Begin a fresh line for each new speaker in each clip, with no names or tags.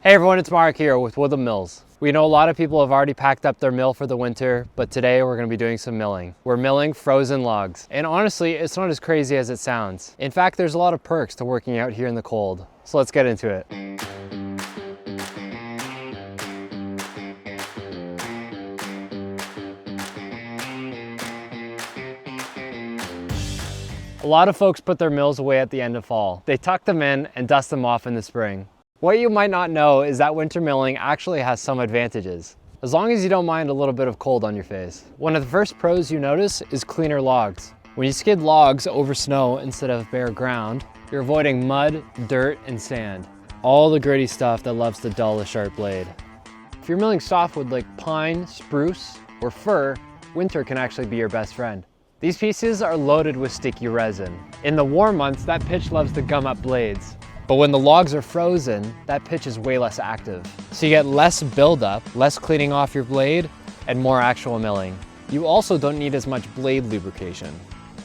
Hey everyone, it's Marek here with Woodland Mills. We know a lot of people have already packed up their mill for the winter, but today we're going to be doing some milling. We're milling frozen logs. And honestly, it's not as crazy as it sounds. In fact, there's a lot of perks to working out here in the cold. So let's get into it. A lot of folks put their mills away at the end of fall. They tuck them in and dust them off in the spring. What you might not know is that winter milling actually has some advantages, as long as you don't mind a little bit of cold on your face. One of the first pros you notice is cleaner logs. When you skid logs over snow instead of bare ground, you're avoiding mud, dirt, and sand. All the gritty stuff that loves to dull a sharp blade. If you're milling softwood like pine, spruce, or fir, winter can actually be your best friend. These pieces are loaded with sticky resin. In the warm months, that pitch loves to gum up blades. But when the logs are frozen, that pitch is way less active. So you get less buildup, less cleaning off your blade, and more actual milling. You also don't need as much blade lubrication.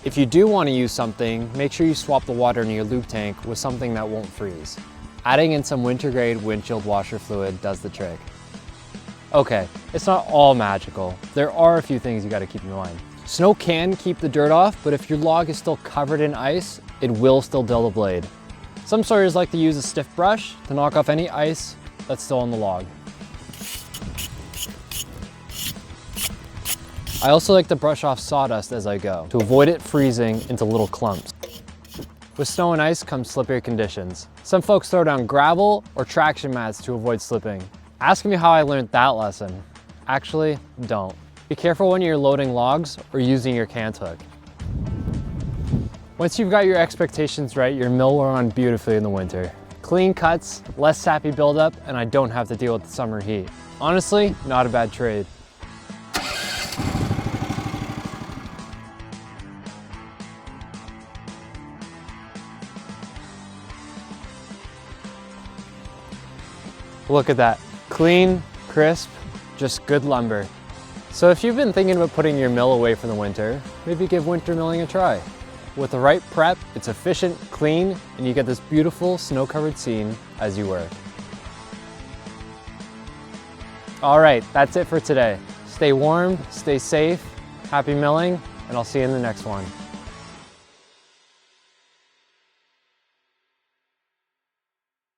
If you do want to use something, make sure you swap the water in your lube tank with something that won't freeze. Adding in some winter grade windshield washer fluid does the trick. Okay, it's not all magical. There are a few things you gotta keep in mind. Snow can keep the dirt off, but if your log is still covered in ice, it will still dull the blade. Some sawyers like to use a stiff brush to knock off any ice that's still on the log. I also like to brush off sawdust as I go to avoid it freezing into little clumps. With snow and ice comes slippery conditions. Some folks throw down gravel or traction mats to avoid slipping. Ask me how I learned that lesson. Actually, don't. Be careful when you're loading logs or using your cant hook. Once you've got your expectations right, your mill will run beautifully in the winter. Clean cuts, less sappy buildup, and I don't have to deal with the summer heat. Honestly, not a bad trade. Look at that. Clean, crisp, just good lumber. So if you've been thinking about putting your mill away for the winter, maybe give winter milling a try. With the right prep, it's efficient, clean, and you get this beautiful snow-covered scene as you work. All right, that's it for today. Stay warm, stay safe, happy milling, and I'll see you in the next one.